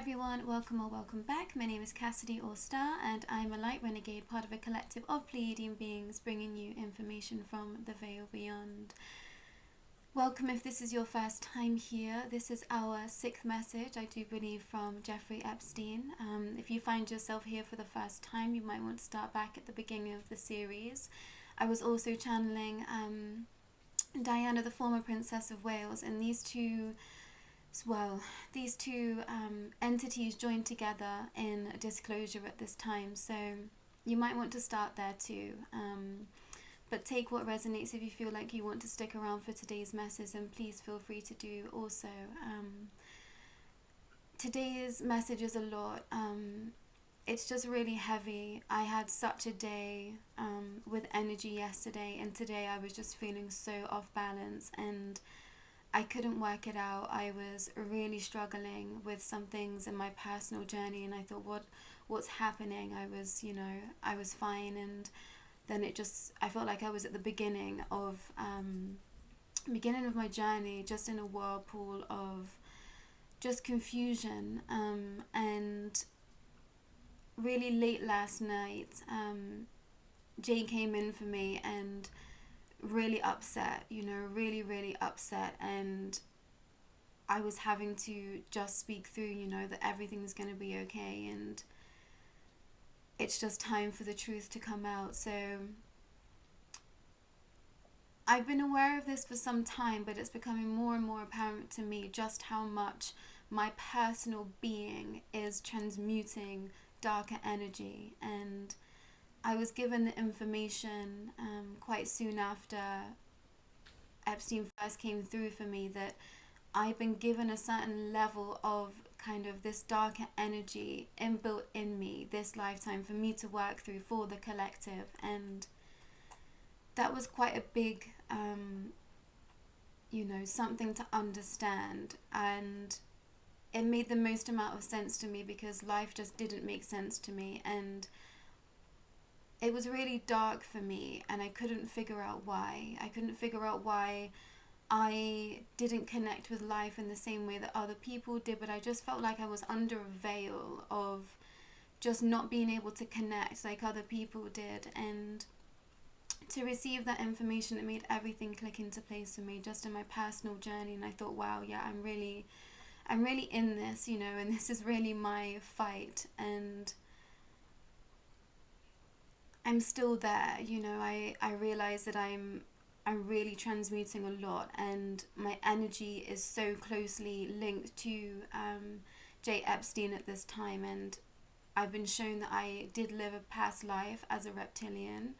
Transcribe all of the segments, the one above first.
everyone, welcome or welcome back. My name is Cassidy or Starr, and I'm a light renegade, part of a collective of Pleiadian beings bringing you information from the veil beyond. Welcome if this is your first time here. This is our 6th message, I do believe, from J.Epstein. If you find yourself here for the first time, you might want to start back at the beginning of the series. I was also channeling Diana, the former Princess of Wales, and these two entities joined together in a disclosure at this time, so you might want to start there too. But take what resonates. If you feel like you want to stick around for today's message, and please feel free to do also. Today's message is a lot. It's just really heavy. I had such a day with energy yesterday, and today I was just feeling so off balance, and I couldn't work it out. I was really struggling with some things in my personal journey, and I thought, what's happening? I was fine, and then I felt like I was at the beginning of my journey, just in a whirlpool of just confusion. And really late last night, Jay came in for me and really upset, really upset, and I was having to just speak through, that everything's going to be okay, and it's just time for the truth to come out. So I've been aware of this for some time, but it's becoming more and more apparent to me just how much my personal being is transmuting darker energy. And I was given the information quite soon after Epstein first came through for me that I've been given a certain level of kind of this darker energy inbuilt in me this lifetime for me to work through for the collective. And that was quite a big, something to understand. And it made the most amount of sense to me because life just didn't make sense to me. And it was really dark for me, and I couldn't figure out why. I didn't connect with life in the same way that other people did, but I just felt like I was under a veil of just not being able to connect like other people did. And to receive that information, it made everything click into place for me just in my personal journey. And I thought, wow, yeah, I'm really in this, and this is really my fight. And I'm still there, I realize that I'm really transmuting a lot, and my energy is so closely linked to J.Epstein at this time. And I've been shown that I did live a past life as a reptilian,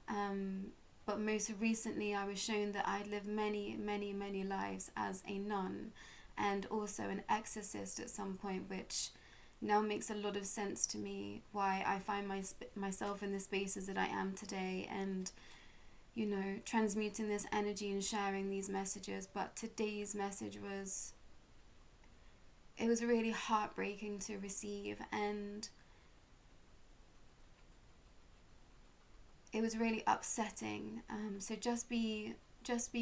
but most recently I was shown that I'd lived many lives as a nun and also an exorcist at some point, which now makes a lot of sense to me why I find myself in the spaces that I am today, and transmuting this energy and sharing these messages. But today's message was really heartbreaking to receive, and it was really upsetting. So just be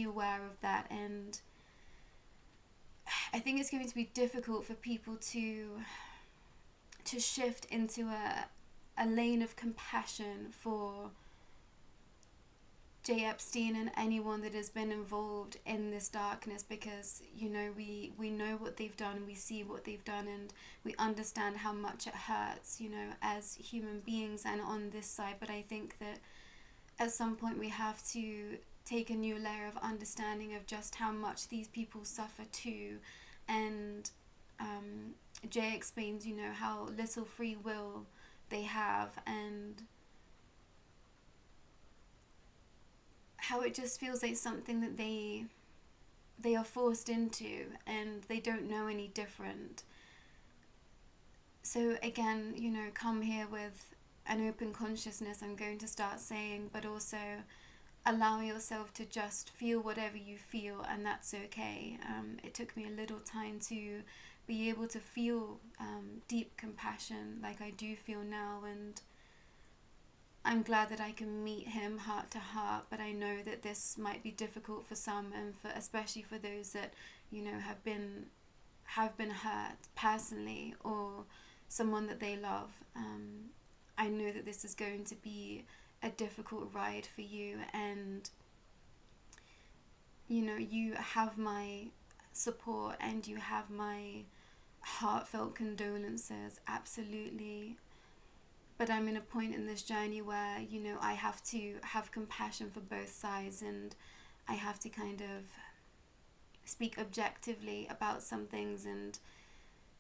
aware of that. And I think it's going to be difficult for people to shift into a lane of compassion for J.Epstein and anyone that has been involved in this darkness, because we know what they've done, we see what they've done, and we understand how much it hurts, as human beings and on this side. But I think that at some point we have to take a new layer of understanding of just how much these people suffer too. And Jay explains, how little free will they have, and how it just feels like something that they are forced into, and they don't know any different. So again, come here with an open consciousness, I'm going to start saying, but also allow yourself to just feel whatever you feel, and that's okay. It took me a little time to be able to feel deep compassion like I do feel now, and I'm glad that I can meet him heart to heart. But I know that this might be difficult for some, and especially for those that have been have been hurt personally, or someone that they love, I know that this is going to be a difficult ride for you, and you know, you have my support and you have my heartfelt condolences, absolutely. But I'm in a point in this journey where, you know, I have to have compassion for both sides, and I have to kind of speak objectively about some things, and,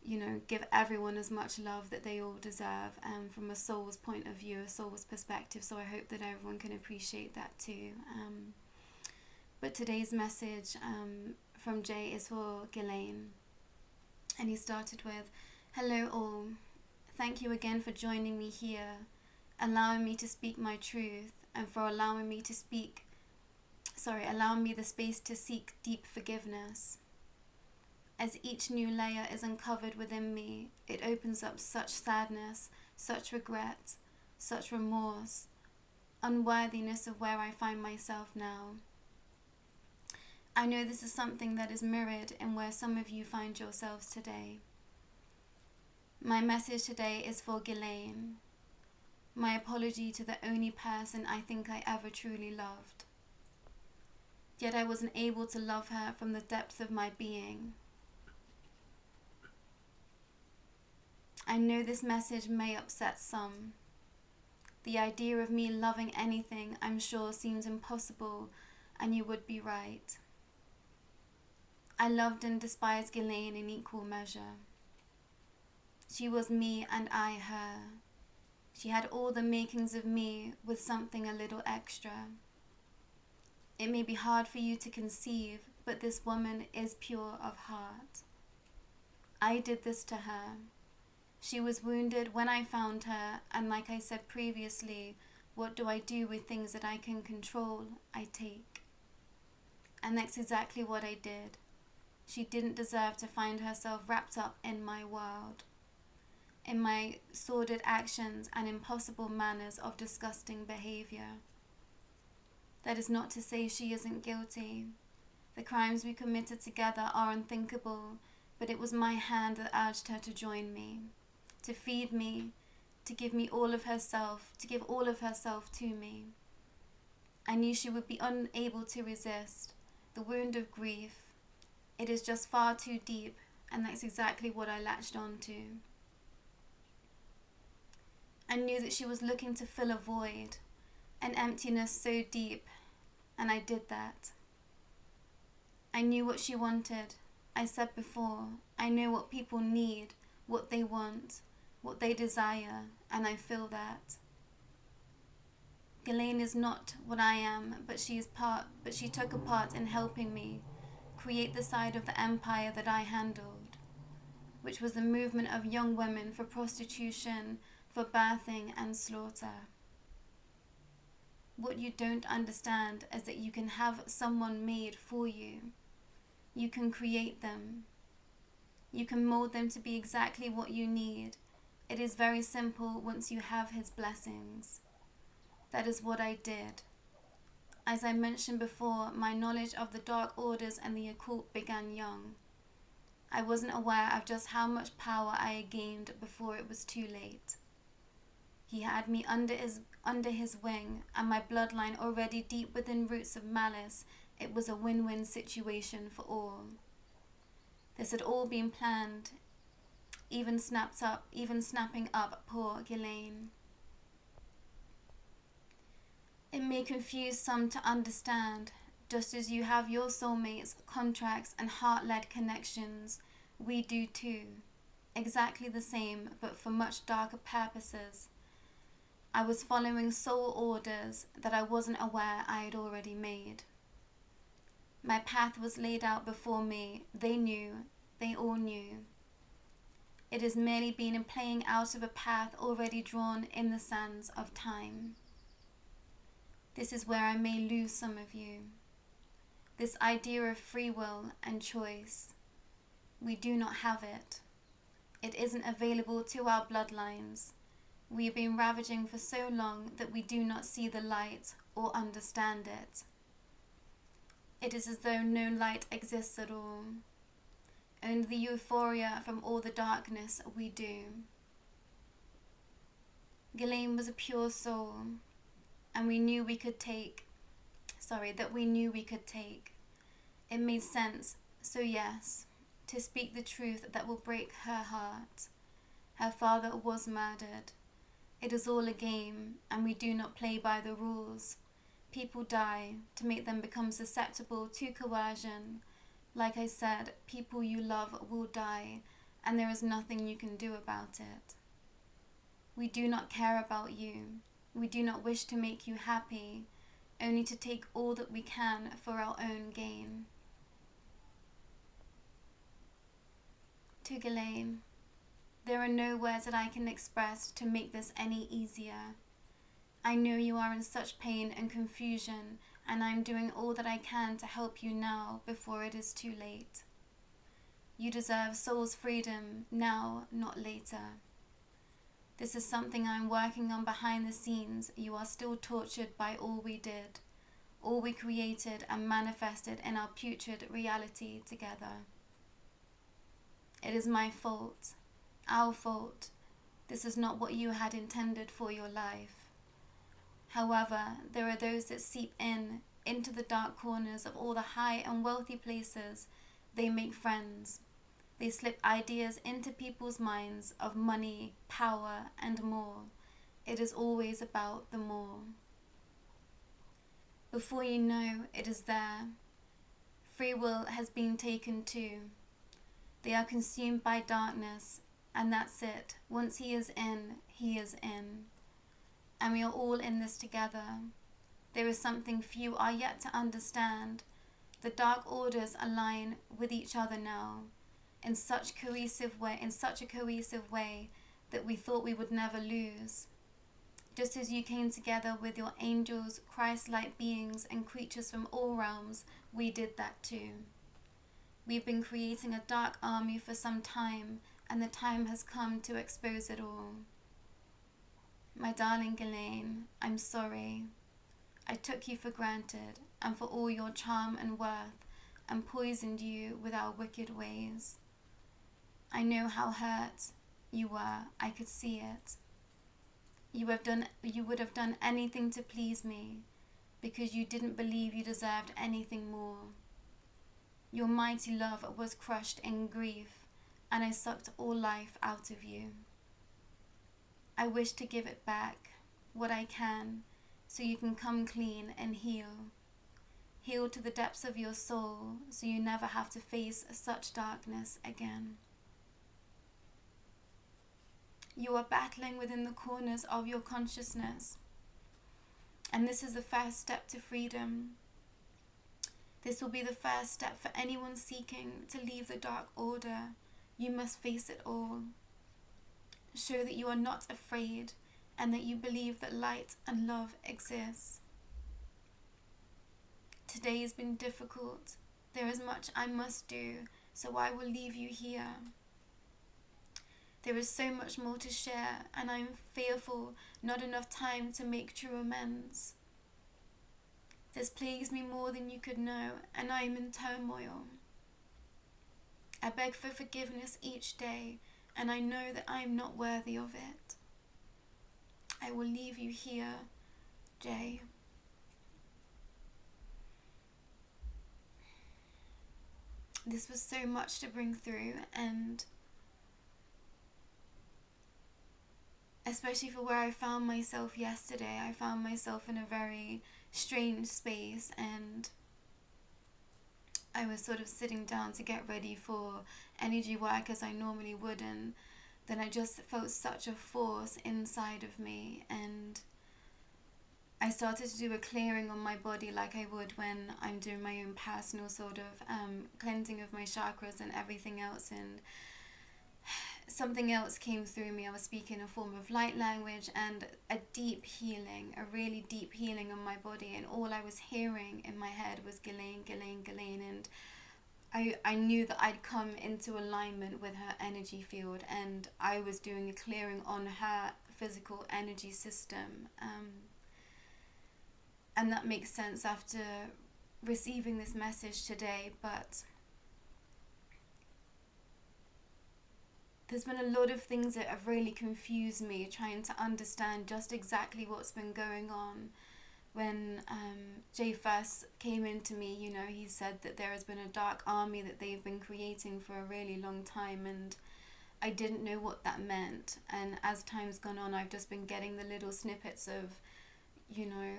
you know, give everyone as much love that they all deserve, from a soul's point of view, a soul's perspective. So I hope that everyone can appreciate that too. But today's message from Jay is for Ghislaine. And he started with, "Hello all. Thank you again for joining me here, allowing me to speak my truth, and for allowing me the space to seek deep forgiveness. As each new layer is uncovered within me, it opens up such sadness, such regret, such remorse, unworthiness of where I find myself now. I know this is something that is mirrored in where some of you find yourselves today. My message today is for Ghislaine. My apology to the only person I think I ever truly loved. Yet I wasn't able to love her from the depths of my being. I know this message may upset some. The idea of me loving anything, I'm sure, seems impossible, and you would be right. I loved and despised Ghislaine in equal measure. She was me and I her. She had all the makings of me with something a little extra. It may be hard for you to conceive, but this woman is pure of heart. I did this to her. She was wounded when I found her, and like I said previously, what do I do with things that I can control? I take. And that's exactly what I did. She didn't deserve to find herself wrapped up in my world, in my sordid actions and impossible manners of disgusting behavior. That is not to say she isn't guilty. The crimes we committed together are unthinkable, but it was my hand that urged her to join me, to feed me, to give me all of herself, to give all of herself to me. I knew she would be unable to resist the wound of grief. It is just far too deep, and that's exactly what I latched on to. I knew that she was looking to fill a void, an emptiness so deep, and I did that. I knew what she wanted. I said before, I know what people need, what they want, what they desire, and I feel that. Ghislaine is not what I am, but she took a part in helping me create the side of the empire that I handled, which was the movement of young women for prostitution, for birthing and slaughter. What you don't understand is that you can have someone made for you. You can create them. You can mold them to be exactly what you need. It is very simple once you have his blessings. That is what I did. As I mentioned before, my knowledge of the dark orders and the occult began young. I wasn't aware of just how much power I had gained before it was too late. He had me under his wing, and my bloodline already deep within roots of malice. It was a win-win situation for all. This had all been planned, even snapping up poor Ghislaine. It may confuse some to understand. Just as you have your soulmates, contracts, and heart-led connections, we do too. Exactly the same, but for much darker purposes. I was following soul orders that I wasn't aware I had already made. My path was laid out before me. They knew. They all knew. It has merely been a playing out of a path already drawn in the sands of time. This is where I may lose some of you. This idea of free will and choice. We do not have it. It isn't available to our bloodlines. We have been ravaging for so long that we do not see the light or understand it. It is as though no light exists at all. and the euphoria from all the darkness we do. Ghislaine was a pure soul, and we knew we could take, that we knew we could take. It made sense, so yes, to speak the truth that will break her heart. Her father was murdered. It is all a game, and we do not play by the rules. People die to make them become susceptible to coercion. Like I said, people you love will die, and there is nothing you can do about it. We do not care about you. We do not wish to make you happy, only to take all that we can for our own gain. To Ghislaine, there are no words that I can express to make this any easier. I know you are in such pain and confusion, and I am doing all that I can to help you now before it is too late. You deserve soul's freedom now, not later. This is something I am working on behind the scenes. You are still tortured by all we did, all we created and manifested in our putrid reality together. It is my fault, our fault. This is not what you had intended for your life. However, there are those that seep into the dark corners of all the high and wealthy places. They make friends. They slip ideas into people's minds of money, power, and more. It is always about the more. Before you know, it is there. Free will has been taken too. They are consumed by darkness, and that's it. Once he is in, he is in. And we are all in this together. There is something few are yet to understand. The dark orders align with each other now in such a cohesive way that we thought we would never lose. Just as you came together with your angels, Christ-like beings, and creatures from all realms, we did that too. We've been creating a dark army for some time, and the time has come to expose it all. My darling Ghislaine, I'm sorry. I took you for granted, and for all your charm and worth, and poisoned you with our wicked ways. I know how hurt you were. I could see it. You would have done anything to please me, because you didn't believe you deserved anything more. Your mighty love was crushed in grief, and I sucked all life out of you. I wish to give it back, what I can, so you can come clean and heal. Heal to the depths of your soul, so you never have to face such darkness again. You are battling within the corners of your consciousness, and this is the first step to freedom. This will be the first step for anyone seeking to leave the dark order. You must face it all. Show that you are not afraid, and that you believe that light and love exists. Today has been difficult. There is much I must do, so I will leave you here. There is so much more to share, and I am fearful not enough time to make true amends. This plagues me more than you could know, and I am in turmoil. I beg for forgiveness each day, and I know that I am not worthy of it. I will leave you here, Jay. This was so much to bring through, and especially for where I found myself yesterday, I found myself in a very strange space, and I was sort of sitting down to get ready for energy work as I normally would, and then I just felt such a force inside of me, and I started to do a clearing on my body like I would when I'm doing my own personal sort of cleansing of my chakras and everything else, and something else came through me. I was speaking a form of light language, and a deep healing, a really deep healing on my body, and all I was hearing in my head was Ghislaine, Ghislaine, Ghislaine, and I knew that I'd come into alignment with her energy field, and I was doing a clearing on her physical energy system, and that makes sense after receiving this message today. But there's been a lot of things that have really confused me, trying to understand just exactly what's been going on. When Jay first came into me, you know, he said that there has been a dark army that they've been creating for a really long time, and I didn't know what that meant. And as time's gone on, I've just been getting the little snippets of, you know,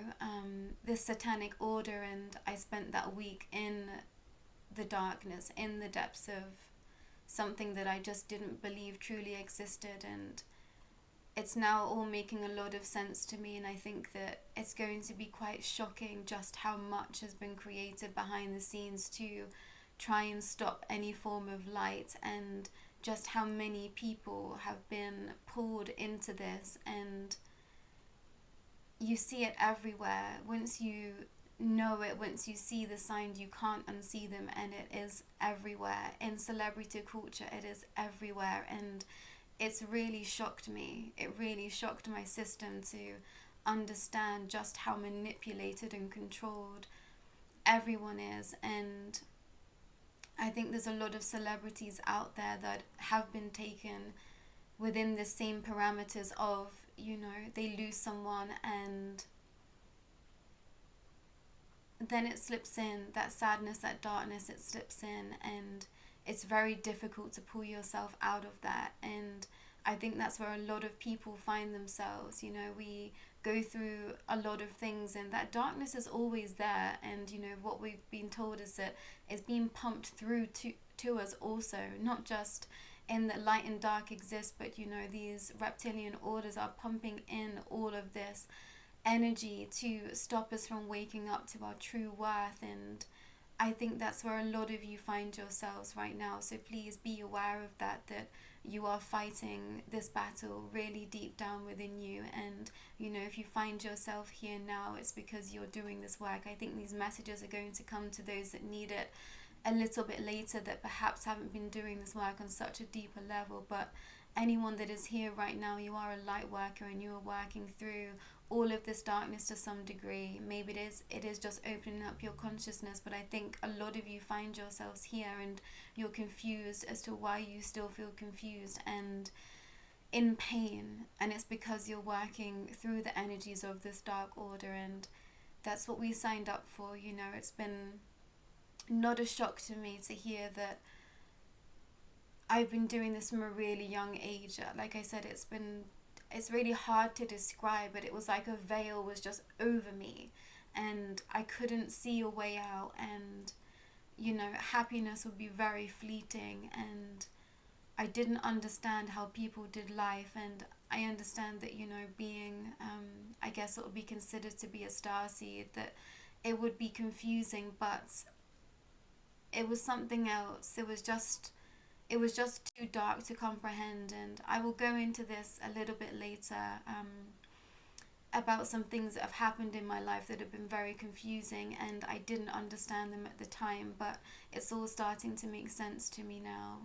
this satanic order, and I spent that week in the darkness, in the depths of something that I just didn't believe truly existed, and it's now all making a lot of sense to me. And I think that it's going to be quite shocking just how much has been created behind the scenes to try and stop any form of light, and just how many people have been pulled into this. And you see it everywhere. Once you know it, once you see the signs, you can't unsee them, and it is everywhere. In celebrity culture, it is everywhere, and it's really shocked me. It really shocked my system to understand just how manipulated and controlled everyone is. And I think there's a lot of celebrities out there that have been taken within the same parameters of, you know, they lose someone and then it slips in, that sadness, that darkness, it slips in, and it's very difficult to pull yourself out of that. And I think that's where a lot of people find themselves. You know, we go through a lot of things, and that darkness is always there. And, you know, what we've been told is that it's being pumped through to us also, not just in that light and dark exist, but, you know, these reptilian orders are pumping in all of this energy to stop us from waking up to our true worth. And I think that's where a lot of you find yourselves right now. So please be aware of that, that you are fighting this battle really deep down within you. And, you know, if you find yourself here now, it's because you're doing this work. I think these messages are going to come to those that need it a little bit later, that perhaps haven't been doing this work on such a deeper level. But anyone that is here right now, you are a light worker, and you are working through all of this darkness to some degree. Maybe it is just opening up your consciousness, but I think a lot of you find yourselves here and you're confused as to why you still feel confused and in pain, and it's because you're working through the energies of this dark order. And that's what we signed up for. You know, it's been not a shock to me to hear that I've been doing this from a really young age. Like I said, it's really hard to describe, but it was like a veil was just over me, and I couldn't see a way out. And, you know, happiness would be very fleeting, and I didn't understand how people did life. And I understand that, you know, being, I guess it would be considered to be a starseed, that it would be confusing, but it was something else. It was just too dark to comprehend. And I will go into this a little bit later, about some things that have happened in my life that have been very confusing, and I didn't understand them at the time, but it's all starting to make sense to me now.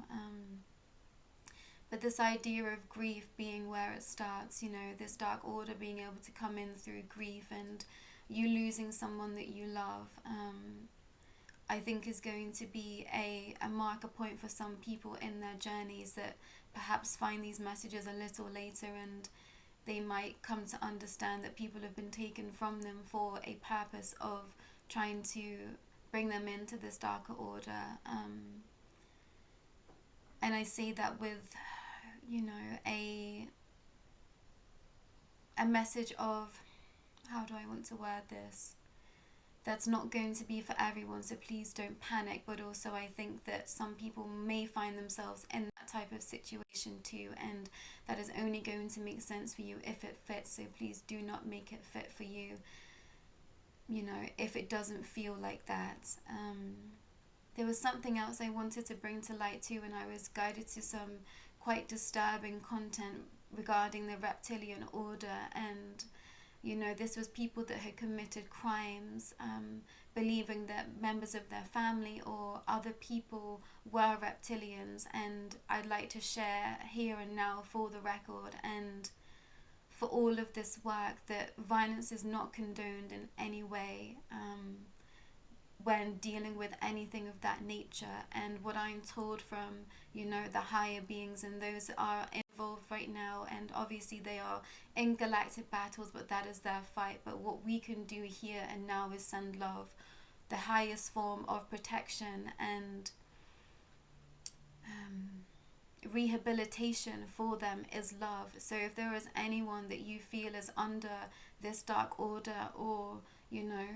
But this idea of grief being where it starts, you know, this dark order being able to come in through grief and you losing someone that you love, I think is going to be a marker point for some people in their journeys that perhaps find these messages a little later, and they might come to understand that people have been taken from them for a purpose of trying to bring them into this darker order. And I say that with, you know, a message of, how do I want to word this? That's not going to be for everyone, so please don't panic. But also I think that some people may find themselves in that type of situation too, and that is only going to make sense for you if it fits. So please do not make it fit for you, you know, if it doesn't feel like that. There was something else I wanted to bring to light too, and I was guided to some quite disturbing content regarding the reptilian order. And, you know, this was people that had committed crimes, believing that members of their family or other people were reptilians. And I'd like to share here and now, for the record and for all of this work, that violence is not condoned in any way. when dealing with anything of that nature. And what I'm told from, you know, the higher beings and those that are involved right now, and obviously they are in galactic battles, but that is their fight. But what we can do here and now is send love. The highest form of protection and rehabilitation for them is love. So if there is anyone that you feel is under this dark order, or, you know,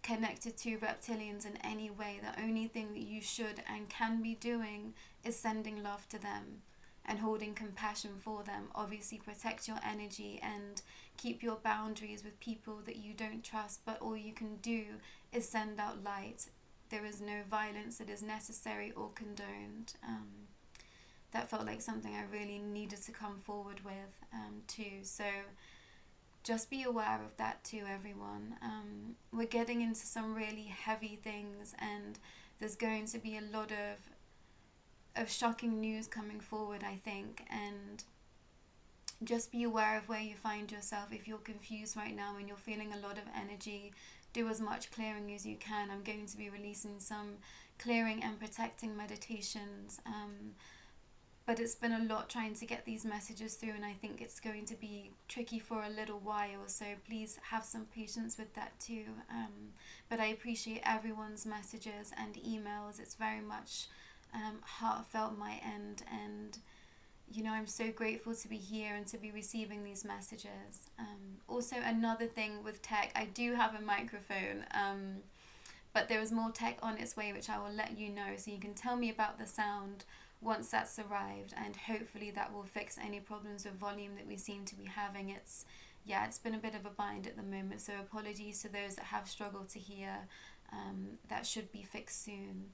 connected to reptilians in any way, the only thing that you should and can be doing is sending love to them and holding compassion for them. Obviously protect your energy and keep your boundaries with people that you don't trust, but all you can do is send out light. There is no violence that is necessary or condoned. That felt like something I really needed to come forward with too. So just be aware of that too, everyone. We're getting into some really heavy things, and there's going to be a lot of shocking news coming forward, I think. And just be aware of where you find yourself. If you're confused right now and you're feeling a lot of energy, do as much clearing as you can. I'm going to be releasing some clearing and protecting meditations. But it's been a lot trying to get these messages through, and I think it's going to be tricky for a little while, so please have some patience with that too. But I appreciate everyone's messages and emails. It's very much heartfelt my end, and you know, I'm so grateful to be here and to be receiving these messages. Also, another thing with tech, I do have a microphone, but there is more tech on its way, which I will let you know, so you can tell me about the sound once that's arrived, and hopefully that will fix any problems with volume that we seem to be having. It's been a bit of a bind at the moment, so apologies to those that have struggled to hear. That should be fixed soon.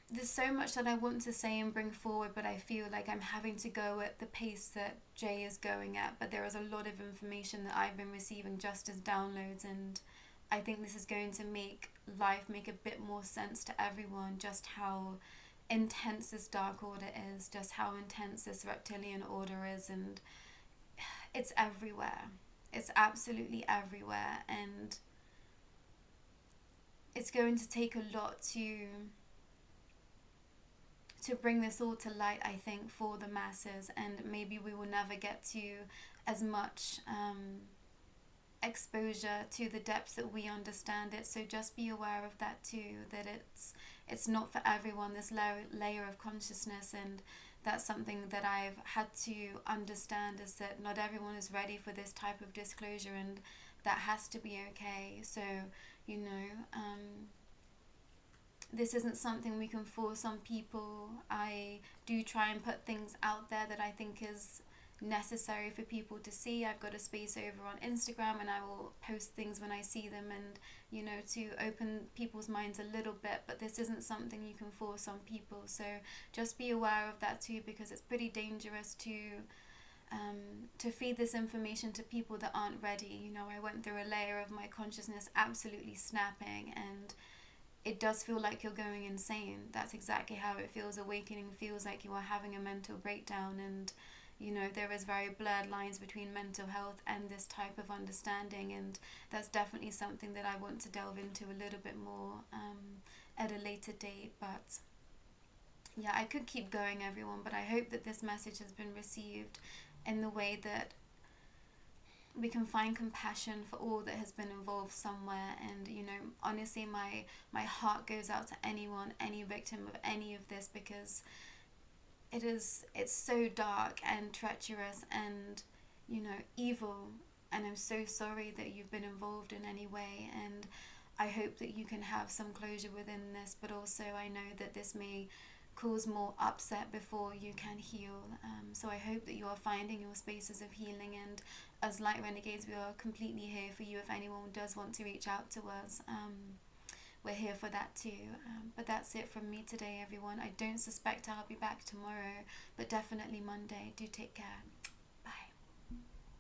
There's so much that I want to say and bring forward, but I feel like I'm having to go at the pace that Jay is going at. But there is a lot of information that I've been receiving just as downloads, and I think this is going to make life make a bit more sense to everyone, just how intense this dark order is, just how intense this reptilian order is, and it's everywhere. It's absolutely everywhere, and it's going to take a lot to bring this all to light, I think, for the masses, and maybe we will never get to as much exposure to the depths that we understand it. So just be aware of that too, that it's not for everyone, this layer of consciousness. And that's something that I've had to understand, is that not everyone is ready for this type of disclosure, and that has to be okay. So, you know, this isn't something we can force on people. I do try and put things out there that I think is necessary for people to see. I've got a space over on Instagram, and I will post things when I see them, and you know, to open people's minds a little bit, but this isn't something you can force on people. So just be aware of that too, because it's pretty dangerous to feed this information to people that aren't ready. You know, I went through a layer of my consciousness absolutely snapping, and it does feel like you're going insane. That's exactly how it feels. Awakening feels like you are having a mental breakdown, and you know, there is very blurred lines between mental health and this type of understanding, and that's definitely something that I want to delve into a little bit more at a later date. But yeah, I could keep going, everyone, but I hope that this message has been received in the way that we can find compassion for all that has been involved somewhere. And you know, honestly, my heart goes out to anyone, any victim of any of this, because it's so dark and treacherous and, you know, evil, and I'm so sorry that you've been involved in any way, and I hope that you can have some closure within this, but also I know that this may cause more upset before you can heal. So I hope that you are finding your spaces of healing, and as Light Renegades, we are completely here for you if anyone does want to reach out to us. We're here for that too. But that's it from me today, everyone. I don't suspect I'll be back tomorrow, but definitely Monday. Do take care.